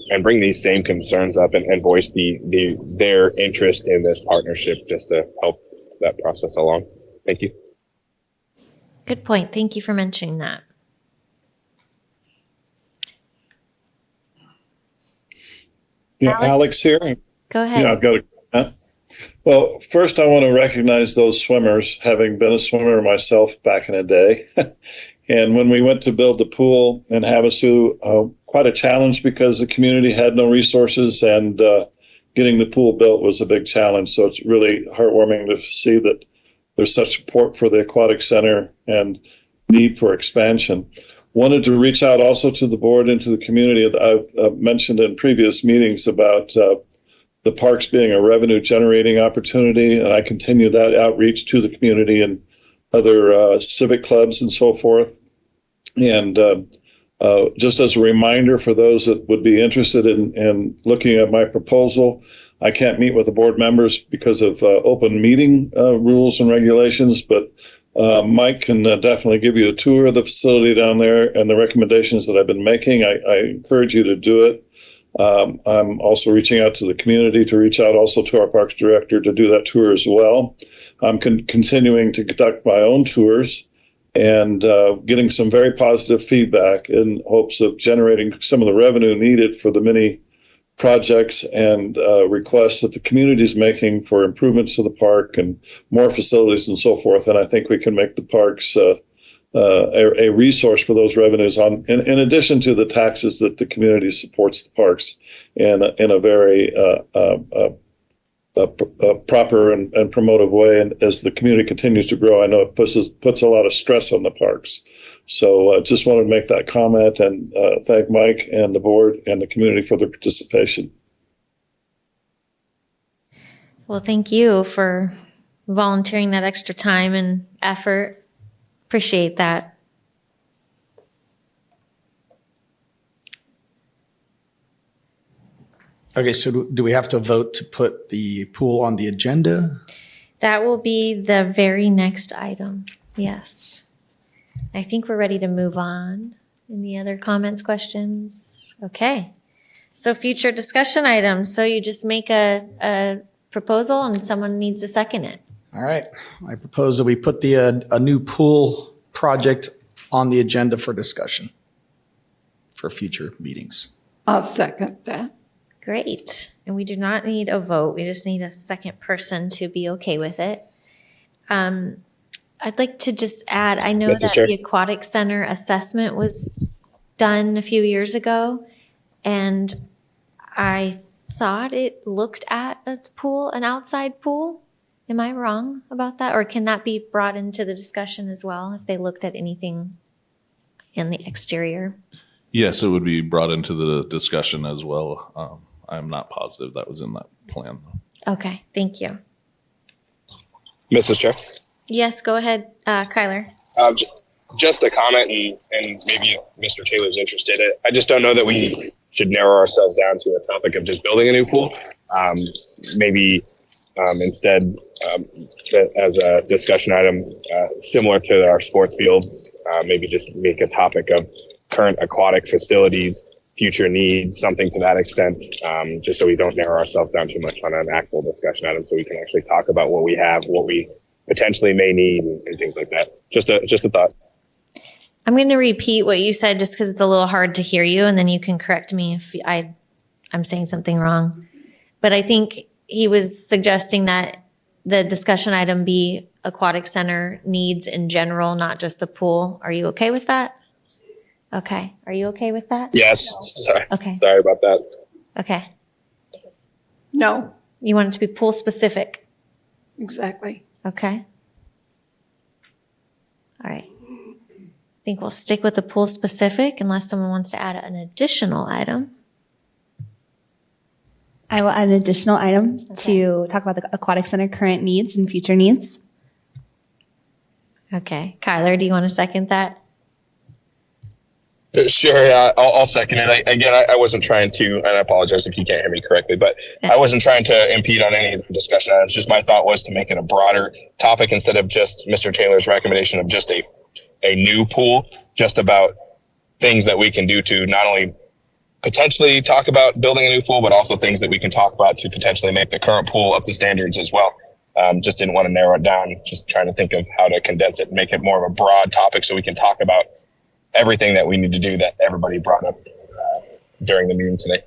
[SPEAKER 4] and bring these same concerns up and voice their interest in this partnership just to help that process along. Thank you.
[SPEAKER 1] Good point. Thank you for mentioning that.
[SPEAKER 6] Yeah, Alex here.
[SPEAKER 1] Go ahead.
[SPEAKER 6] Yeah, I've got a comment. Well, first I want to recognize those swimmers, having been a swimmer myself back in the day. And when we went to build the pool in Havasu, quite a challenge because the community had no resources, and getting the pool built was a big challenge. So it's really heartwarming to see that there's such support for the aquatic center and need for expansion. Wanted to reach out also to the board and to the community. I've mentioned in previous meetings about the parks being a revenue generating opportunity, and I continue that outreach to the community and other civic clubs and so forth. And just as a reminder for those that would be interested in looking at my proposal, I can't meet with the board members because of open meeting rules and regulations, but Mike can definitely give you a tour of the facility down there and the recommendations that I've been making. I encourage you to do it. I'm also reaching out to the community to reach out also to our parks director to do that tour as well. I'm continuing to conduct my own tours and getting some very positive feedback in hopes of generating some of the revenue needed for the many projects and requests that the community is making for improvements to the park and more facilities and so forth. And I think we can make the parks a resource for those revenues in addition to the taxes that the community supports the parks in a very proper and promotive way. And as the community continues to grow, I know it puts a lot of stress on the parks. So just wanted to make that comment and thank Mike and the board and the community for their participation.
[SPEAKER 1] Well, thank you for volunteering that extra time and effort. Appreciate that.
[SPEAKER 18] Okay, so do we have to vote to put the pool on the agenda?
[SPEAKER 1] That will be the very next item. Yes. I think we're ready to move on. Any other comments, questions? Okay. So future discussion items. So you just make a proposal and someone needs to second it.
[SPEAKER 18] All right, I propose that we put the a new pool project on the agenda for discussion for future meetings.
[SPEAKER 16] I'll second that.
[SPEAKER 1] Great. And we do not need a vote. We just need a second person to be okay with it. I'd like to just add, I know that the Aquatic Center assessment was done a few years ago, and I thought it looked at a pool, an outside pool. Am I wrong about that? Or can that be brought into the discussion as well if they looked at anything in the exterior?
[SPEAKER 15] Yes, it would be brought into the discussion as well. I'm not positive that was in that plan.
[SPEAKER 1] Okay, thank you.
[SPEAKER 4] Mrs. Chair?
[SPEAKER 1] Yes, go ahead, Kyler.
[SPEAKER 4] Just a comment, and maybe if Mr. Taylor's interested, I just don't know that we should narrow ourselves down to a topic of just building a new pool. Maybe instead, as a discussion item similar to our sports fields, maybe just make a topic of current aquatic facilities, future needs, something to that extent, just so we don't narrow ourselves down too much on an actual discussion item, so we can actually talk about what we have, what we potentially may need, and things like that. Just a thought.
[SPEAKER 1] I'm going to repeat what you said just because it's a little hard to hear you, and then you can correct me if I'm saying something wrong. But I think he was suggesting that the discussion item be aquatic center needs in general, not just the pool. Are you okay with that? Okay. Are you okay with that?
[SPEAKER 4] Yes. Sorry.
[SPEAKER 1] Okay.
[SPEAKER 4] Sorry about that.
[SPEAKER 1] Okay.
[SPEAKER 16] No.
[SPEAKER 1] You want it to be pool specific?
[SPEAKER 16] Exactly.
[SPEAKER 1] Okay. All right. I think we'll stick with the pool specific unless someone wants to add an additional item.
[SPEAKER 17] I will add an additional item to talk about the aquatic center current needs and future needs.
[SPEAKER 1] Okay. Kyler, do you want to second that?
[SPEAKER 4] Sure, I'll second it. I wasn't trying to, and I apologize if you can't hear me correctly, but I wasn't trying to impede on any of the discussion. It's just my thought was to make it a broader topic instead of just Mr. Taylor's recommendation of just a new pool, just about things that we can do to not only potentially talk about building a new pool, but also things that we can talk about to potentially make the current pool up to standards as well. Just didn't want to narrow it down, just trying to think of how to condense it and make it more of a broad topic so we can talk about everything that we need to do that everybody brought up during the meeting today.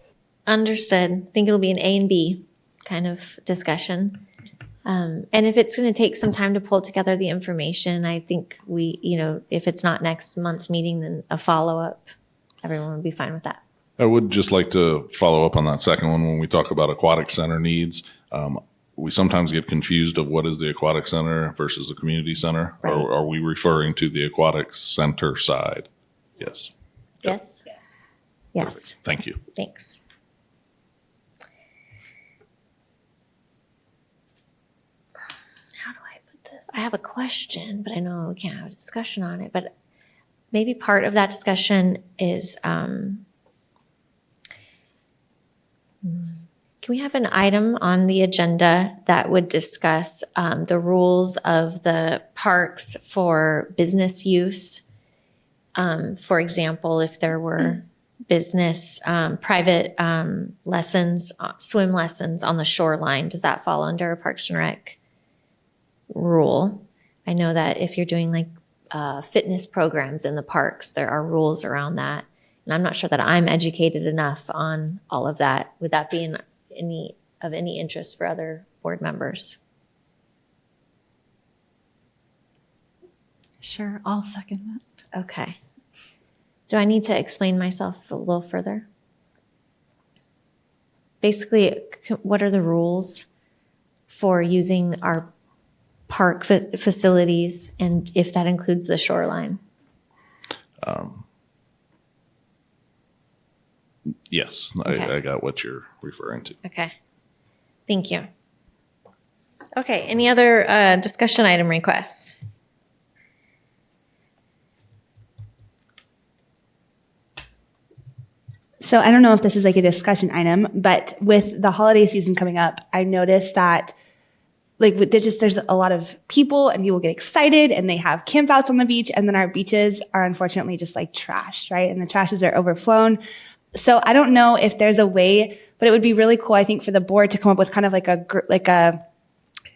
[SPEAKER 1] Understood. I think it'll be an A and B kind of discussion. And if it's going to take some time to pull together the information, I think if it's not next month's meeting, then a follow-up, everyone would be fine with that.
[SPEAKER 15] I would just like to follow up on that second one when we talk about aquatic center needs. We sometimes get confused of what is the aquatic center versus the community center.
[SPEAKER 1] Right.
[SPEAKER 15] Or are we referring to the aquatic center side? Yes.
[SPEAKER 1] Yes? Yes.
[SPEAKER 15] Thank you.
[SPEAKER 1] Thanks. How do I put this? I have a question, but I know we can't have a discussion on it. But maybe part of that discussion is, can we have an item on the agenda that would discuss the rules of the parks for business use? For example, if there were business, private lessons, swim lessons on the shoreline, does that fall under a Parks and Rec rule? I know that if you're doing like fitness programs in the parks, there are rules around that. And I'm not sure that I'm educated enough on all of that. Would that be of any interest for other board members?
[SPEAKER 2] Sure, I'll second that.
[SPEAKER 1] Okay. Do I need to explain myself a little further? Basically, what are the rules for using our park facilities, and if that includes the shoreline?
[SPEAKER 15] Yes,
[SPEAKER 1] Okay.
[SPEAKER 15] I got what you're referring to.
[SPEAKER 1] Okay. Thank you. Okay, any other discussion item requests?
[SPEAKER 17] So I don't know if this is like a discussion item, but with the holiday season coming up, I noticed that there's a lot of people and people get excited and they have campouts on the beach, and then our beaches are unfortunately just like trashed, right? And the trashes are overflown. So I don't know if there's a way, but it would be really cool, I think, for the board to come up with kind of like a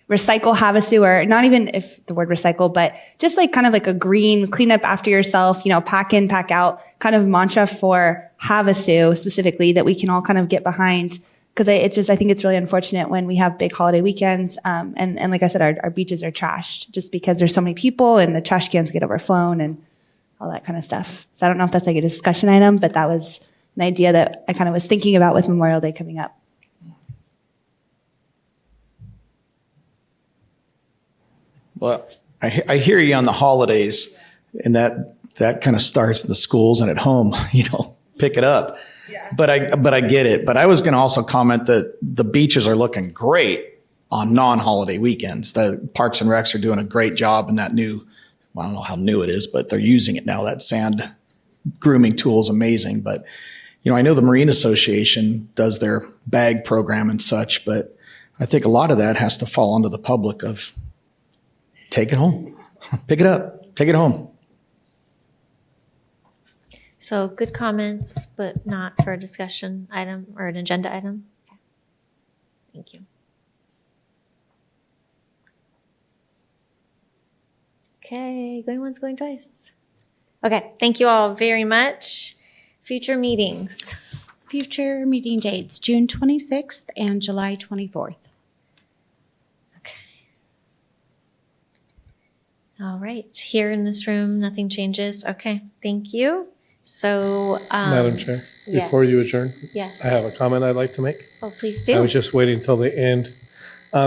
[SPEAKER 17] recycle Havasu, or not even if the word recycle, but just like kind of like a green clean up after yourself, pack in, pack out kind of mantra for Havasu specifically that we can all kind of get behind. Cause I think it's really unfortunate when we have big holiday weekends. And like I said, our beaches are trashed just because there's so many people and the trash cans get overflown and all that kind of stuff. So I don't know if that's like a discussion item, but that was an idea that I kind of was thinking about with Memorial Day coming up.
[SPEAKER 18] Well, I hear you on the holidays, and that kind of starts in the schools and at home, pick it up. Yeah. But I get it. But I was going to also comment that the beaches are looking great on non-holiday weekends. The Parks and Recs are doing a great job in that new, well, I don't know how new it is, but they're using it now. That sand grooming tool is amazing. But, I know the Marine Association does their bag program and such, but I think a lot of that has to fall onto the public of take it home, pick it up, take it home.
[SPEAKER 1] So good comments, but not for a discussion item or an agenda item. Okay. Thank you. Okay, going once, going twice. Okay, thank you all very much. Future meetings.
[SPEAKER 3] Future meeting dates, June 26th and July 24th.
[SPEAKER 1] All right, here in this room, nothing changes. Okay, thank you. So,
[SPEAKER 10] Madam Chair,
[SPEAKER 1] yes.
[SPEAKER 10] before you adjourn,
[SPEAKER 1] Yes.
[SPEAKER 10] I have a comment I'd like to make.
[SPEAKER 1] Oh, please do.
[SPEAKER 10] I was just waiting till the end.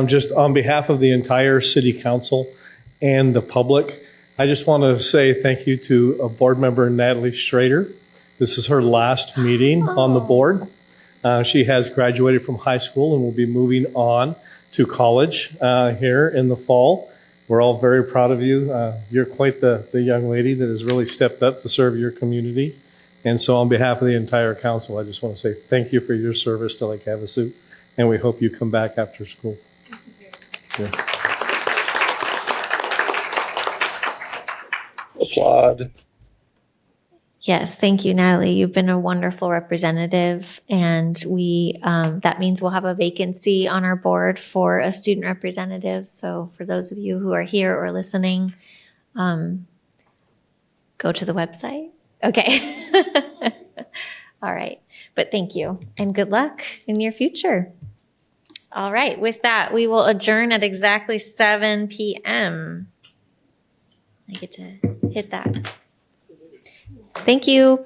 [SPEAKER 10] Just on behalf of the entire city council and the public, I just want to say thank you to a board member, Natalie Schrader. This is her last meeting on the board. She has graduated from high school and will be moving on to college here in the fall. We're all very proud of you. You're quite the young lady that has really stepped up to serve your community. And so on behalf of the entire council, I just want to say thank you for your service to Lake Havasu, and we hope you come back after school. Yeah.
[SPEAKER 6] Applaud.
[SPEAKER 1] Yes, thank you, Natalie. You've been a wonderful representative, and that means we'll have a vacancy on our board for a student representative. So for those of you who are here or listening, go to the website. Okay. All right. But thank you, and good luck in your future. All right. With that, we will adjourn at exactly 7 p.m. I get to hit that. Thank you.